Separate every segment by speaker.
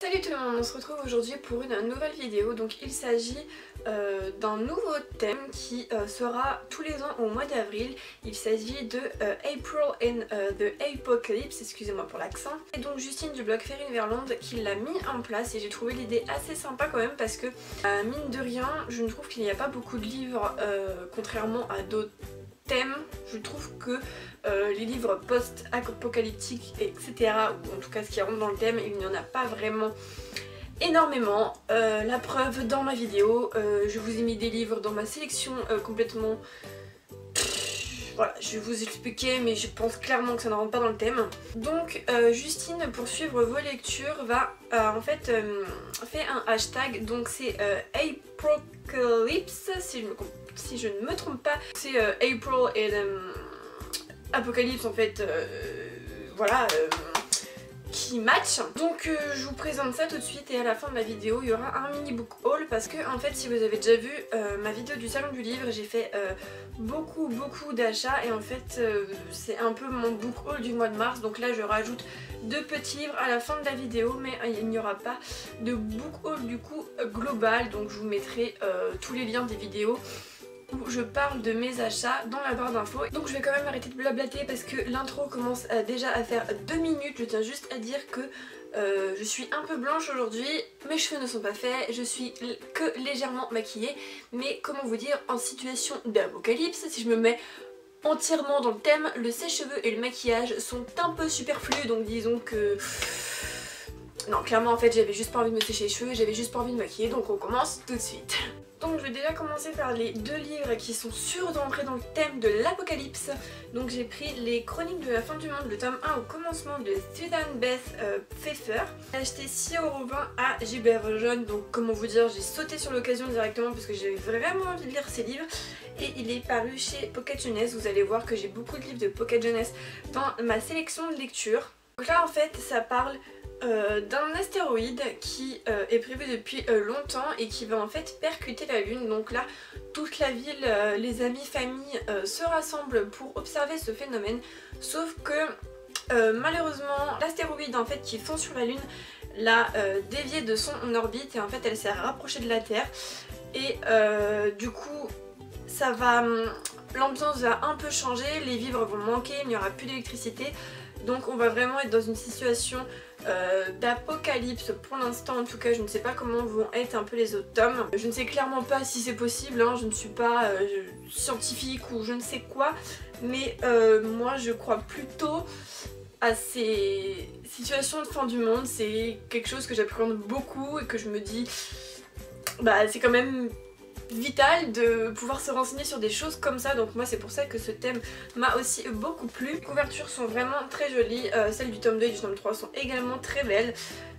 Speaker 1: Salut tout le monde, on se retrouve aujourd'hui pour une nouvelle vidéo. Donc il s'agit d'un nouveau thème qui sera tous les ans au mois d'avril. Il s'agit de April in the Apocalypse, excusez-moi pour l'accent. Et donc Justine du blog Fairy Neverland qui l'a mis en place et j'ai trouvé l'idée assez sympa quand même parce que mine de rien je ne trouve qu'il n'y a pas beaucoup de livres contrairement à d'autres thèmes. Je trouve que les livres post-apocalyptiques etc, ou en tout cas ce qui rentre dans le thème, il n'y en a pas vraiment énormément. La preuve dans ma vidéo, je vous ai mis des livres dans ma sélection complètement... Voilà, je vais vous expliquer mais je pense clairement que ça ne rentre pas dans le thème. Donc Justine, pour suivre vos lectures, va en fait faire un hashtag, donc c'est Apocalypse si je ne me trompe pas. C'est April et Apocalypse en fait, voilà, qui match. Donc je vous présente ça tout de suite et à la fin de la vidéo il y aura un mini book haul parce que en fait si vous avez déjà vu ma vidéo du salon du livre, j'ai fait beaucoup d'achats et en fait c'est un peu mon book haul du mois de mars. Donc là je rajoute 2 petits livres à la fin de la vidéo mais il n'y aura pas de book haul du coup global. Donc je vous mettrai tous les liens des vidéos où je parle de mes achats dans la barre d'infos. Donc je vais quand même arrêter de blablater parce que l'intro commence déjà à faire 2 minutes. Je tiens juste à dire que je suis un peu blanche aujourd'hui, mes cheveux ne sont pas faits, je suis que légèrement maquillée, mais comment vous dire, en situation d'apocalypse, si je me mets entièrement dans le thème, le sèche-cheveux et le maquillage sont un peu superflus, donc disons que... Non, clairement en fait j'avais juste pas envie de me sécher les cheveux, j'avais juste pas envie de me maquiller, donc on commence tout de suite. Donc je vais déjà commencer par les 2 livres qui sont sûrs d'entrer dans le thème de l'apocalypse. Donc j'ai pris les Chroniques de la fin du monde, le tome 1 au commencement de Susan Beth Pfeffer. J'ai acheté 6,20€ à Gilbert Jaune, donc comment vous dire, j'ai sauté sur l'occasion directement parce que j'avais vraiment envie de lire ces livres. Et il est paru chez Pocket Jeunesse, vous allez voir que j'ai beaucoup de livres de Pocket Jeunesse dans ma sélection de lecture. Donc là en fait ça parle d'un astéroïde qui est prévu depuis longtemps et qui va en fait percuter la lune. Donc là toute la ville, les amis, familles se rassemblent pour observer ce phénomène, sauf que malheureusement l'astéroïde en fait qui fond sur la lune l'a dévié de son orbite et en fait elle s'est rapprochée de la Terre et du coup ça va, l'ambiance va un peu changer, les vivres vont manquer, il n'y aura plus d'électricité. Donc on va vraiment être dans une situation d'apocalypse pour l'instant. En tout cas je ne sais pas comment vont être un peu les autres tomes. Je ne sais clairement pas si c'est possible, hein. Je ne suis pas scientifique ou je ne sais quoi. Mais moi je crois plutôt à ces situations de fin du monde. C'est quelque chose que j'appréhende beaucoup et que je me dis bah c'est quand même vital de pouvoir se renseigner sur des choses comme ça. Donc moi c'est pour ça que ce thème m'a aussi beaucoup plu. Les couvertures sont vraiment très jolies, celles du tome 2 et du tome 3 sont également très belles.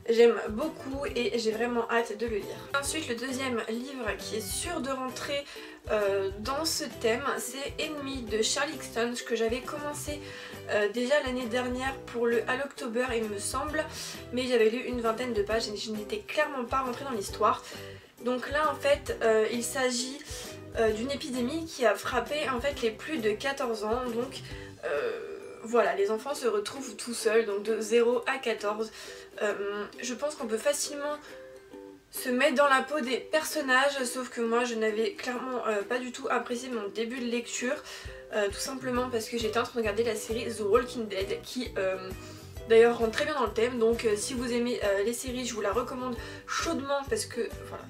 Speaker 1: J'aime beaucoup et j'ai vraiment hâte de le lire. Ensuite le deuxième livre qui est sûr de rentrer dans ce thème, c'est Ennemi de Charlie Hexton que j'avais commencé déjà l'année dernière pour le Halloctober il me semble, mais j'avais lu une vingtaine de pages et je n'étais clairement pas rentrée dans l'histoire. Donc là en fait il s'agit d'une épidémie qui a frappé en fait les plus de 14 ans. Donc voilà, les enfants se retrouvent tout seuls, donc de 0 à 14. Je pense qu'on peut facilement se mettre dans la peau des personnages, sauf que moi je n'avais clairement pas du tout apprécié mon début de lecture, tout simplement parce que j'étais en train de regarder la série The Walking Dead qui... d'ailleurs rentre très bien dans le thème, donc si vous aimez les séries je vous la recommande chaudement parce que voilà,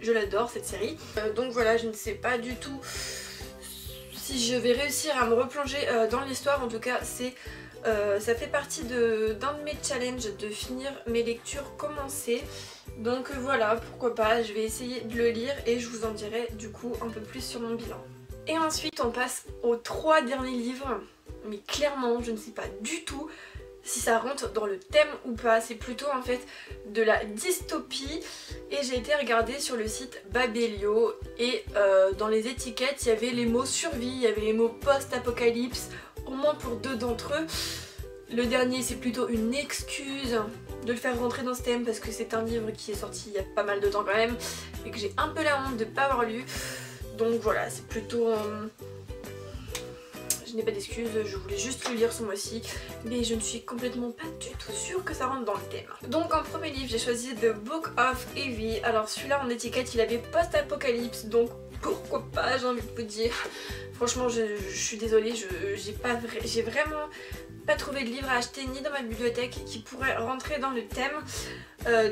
Speaker 1: je l'adore cette série. Donc voilà, je ne sais pas du tout si je vais réussir à me replonger dans l'histoire. En tout cas ça fait partie d'un de mes challenges de finir mes lectures commencées. Donc voilà, pourquoi pas, je vais essayer de le lire et je vous en dirai du coup un peu plus sur mon bilan. Et ensuite on passe aux 3 derniers livres, mais clairement je ne sais pas du tout si ça rentre dans le thème ou pas. C'est plutôt en fait de la dystopie et j'ai été regarder sur le site Babelio et dans les étiquettes il y avait les mots survie, il y avait les mots post-apocalypse, au moins pour 2 d'entre eux. Le dernier c'est plutôt une excuse de le faire rentrer dans ce thème parce que c'est un livre qui est sorti il y a pas mal de temps quand même et que j'ai un peu la honte de ne pas avoir lu. Donc voilà, c'est plutôt... je je n'ai pas d'excuses, je voulais juste le lire ce mois-ci, mais je ne suis complètement pas du tout sûre que ça rentre dans le thème. Donc en premier livre j'ai choisi The Book of Evie. Alors celui-là en étiquette il avait post-apocalypse, donc pourquoi pas, j'ai envie de vous dire. Franchement je suis désolée, j'ai vraiment pas trouvé de livre à acheter ni dans ma bibliothèque qui pourrait rentrer dans le thème.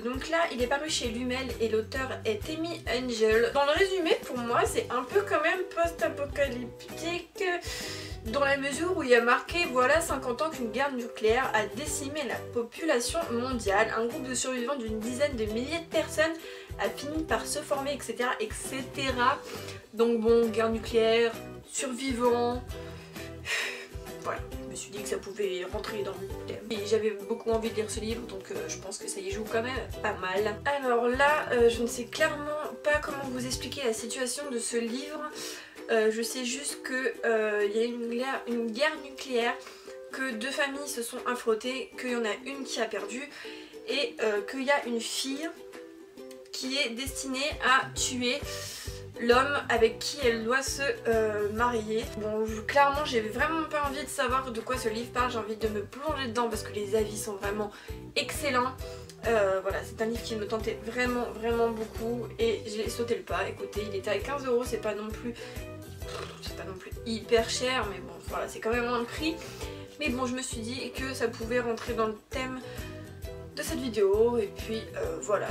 Speaker 1: Donc là il est paru chez Lumel et l'auteur est Amy Angel. Dans le résumé pour moi c'est un peu quand même post-apocalyptique dans la mesure où il y a marqué voilà 50 ans qu'une guerre nucléaire a décimé la population mondiale. Un groupe de survivants d'une dizaine de milliers de personnes a fini par se former, etc. etc. Donc bon, guerre nucléaire, survivants, voilà, je me suis dit que ça pouvait rentrer dans le thème. Et j'avais beaucoup envie de lire ce livre, donc je pense que ça y joue quand même pas mal. Alors là, je ne sais clairement pas comment vous expliquer la situation de ce livre. Je sais juste qu'il y a une guerre nucléaire, que 2 familles se sont affrontées, qu'il y en a une qui a perdu et qu'il y a une fille qui est destinée à tuer l'homme avec qui elle doit se marier. Bon, clairement j'ai vraiment pas envie de savoir de quoi ce livre parle, j'ai envie de me plonger dedans parce que les avis sont vraiment excellents. Voilà, c'est un livre qui me tentait vraiment beaucoup et j'ai sauté le pas. Écoutez, il était à 15 €, c'est pas non plus hyper cher, mais bon voilà, c'est quand même un prix. Mais bon, je me suis dit que ça pouvait rentrer dans le thème de cette vidéo et puis voilà.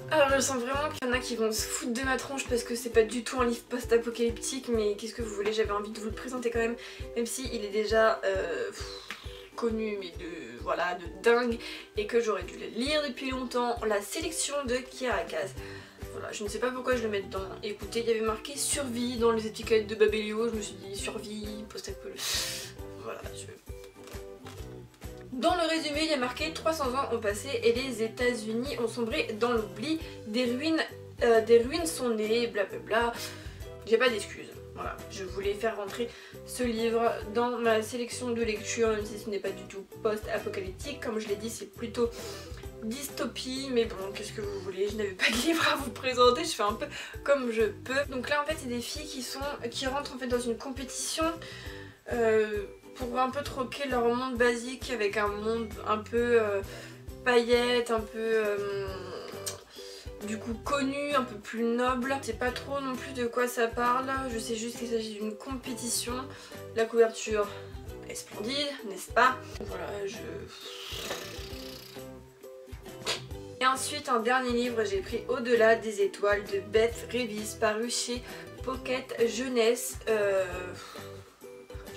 Speaker 1: Alors je sens vraiment qu'il y en a qui vont se foutre de ma tronche parce que c'est pas du tout un livre post-apocalyptique, mais qu'est-ce que vous voulez, j'avais envie de vous le présenter quand même, même si il est déjà connu mais de dingue et que j'aurais dû le lire depuis longtemps. La sélection de Kiarakas. Voilà, je ne sais pas pourquoi je le mets dedans. Écoutez, il y avait marqué survie dans les étiquettes de Babelio, je me suis dit survie, post-apocalypse. Voilà, Dans le résumé, il y a marqué 300 ans ont passé et les États-Unis ont sombré dans l'oubli. Des ruines sont nées, blablabla. J'ai pas d'excuses. Voilà, je voulais faire rentrer ce livre dans ma sélection de lecture, même si ce n'est pas du tout post-apocalyptique. Comme je l'ai dit, c'est plutôt dystopie, mais bon, qu'est-ce que vous voulez, je n'avais pas de livre à vous présenter, je fais un peu comme je peux. Donc là en fait c'est des filles qui rentrent en fait dans une compétition pour un peu troquer leur monde basique avec un monde un peu paillettes, un peu du coup connu, un peu plus noble. Je sais pas trop non plus de quoi ça parle, je sais juste qu'il s'agit d'une compétition. La couverture est splendide, n'est-ce pas? Voilà, Et ensuite, un dernier livre, j'ai pris Au-delà des étoiles de Beth Revis, paru chez Pocket Jeunesse.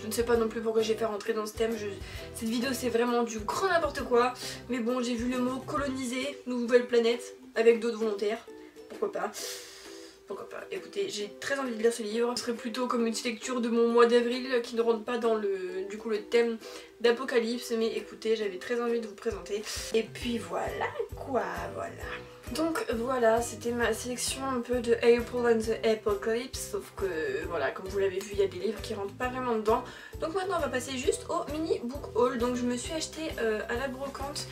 Speaker 1: Je ne sais pas non plus pourquoi j'ai fait rentrer dans ce thème. Cette vidéo, c'est vraiment du grand n'importe quoi. Mais bon, j'ai vu le mot coloniser, nouvelle planète, avec d'autres volontaires. Pourquoi pas? Pourquoi pas. Écoutez, j'ai très envie de lire ce livre. Ce serait plutôt comme une petite lecture de mon mois d'avril qui ne rentre pas dans le thème d'Apocalypse. Mais écoutez, j'avais très envie de vous présenter. Et puis voilà quoi, voilà. Donc voilà, c'était ma sélection un peu de April and the Apocalypse. Sauf que voilà, comme vous l'avez vu, il y a des livres qui rentrent pas vraiment dedans. Donc maintenant on va passer juste au mini book haul. Donc je me suis acheté à la brocante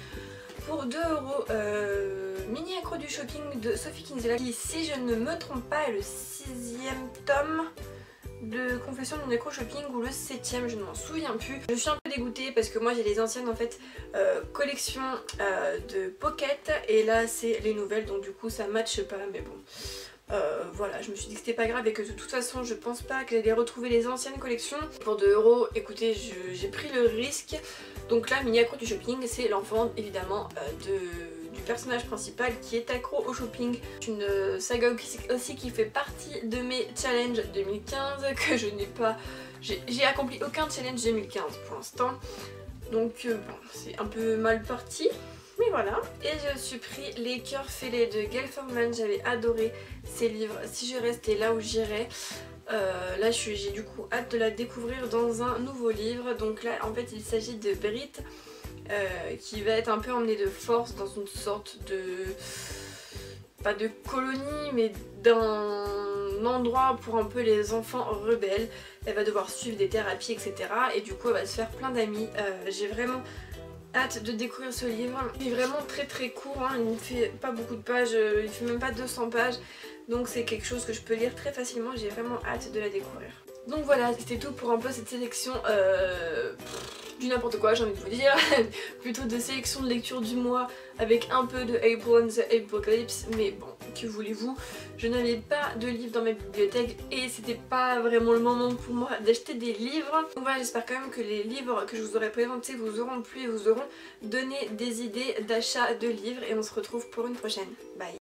Speaker 1: pour 2 €, Mini accro du shopping de Sophie Kinsella, qui, si je ne me trompe pas, est le 6e tome de Confession d'une accro shopping, ou le 7e, je ne m'en souviens plus. Je suis un peu dégoûtée parce que moi j'ai les anciennes en fait collections de Pocket et là c'est les nouvelles, donc du coup ça matche pas, mais bon. Voilà, je me suis dit que c'était pas grave et que de toute façon je pense pas que j'allais retrouver les anciennes collections. Pour 2 €, écoutez, j'ai pris le risque. Donc là, Mini accro du shopping, c'est l'enfant évidemment du personnage principal qui est accro au shopping. Une saga aussi qui fait partie de mes challenges 2015 que je n'ai pas... J'ai accompli aucun challenge 2015 pour l'instant. Donc bon, c'est un peu mal parti. Mais voilà, et je me suis pris Les Cœurs Fêlés de Gail Forman, j'avais adoré ces livres. Si je restais là où j'irais, là j'ai du coup hâte de la découvrir dans un nouveau livre. Donc là en fait il s'agit de Brit qui va être un peu emmenée de force dans une sorte de... pas de colonie mais d'un endroit pour un peu les enfants rebelles. Elle va devoir suivre des thérapies etc. Et du coup elle va se faire plein d'amis. J'ai vraiment hâte de découvrir ce livre. Il est vraiment très court, hein. Il ne fait pas beaucoup de pages, il fait même pas 200 pages. Donc c'est quelque chose que je peux lire très facilement, j'ai vraiment hâte de la découvrir. Donc voilà, c'était tout pour un peu cette sélection du n'importe quoi, j'ai envie de vous dire. Plutôt de sélection de lecture du mois avec un peu de April and the Apocalypse, mais bon, que voulez-vous, je n'avais pas de livres dans ma bibliothèque et c'était pas vraiment le moment pour moi d'acheter des livres. Donc voilà, j'espère quand même que les livres que je vous aurai présentés vous auront plu et vous auront donné des idées d'achat de livres et on se retrouve pour une prochaine. Bye.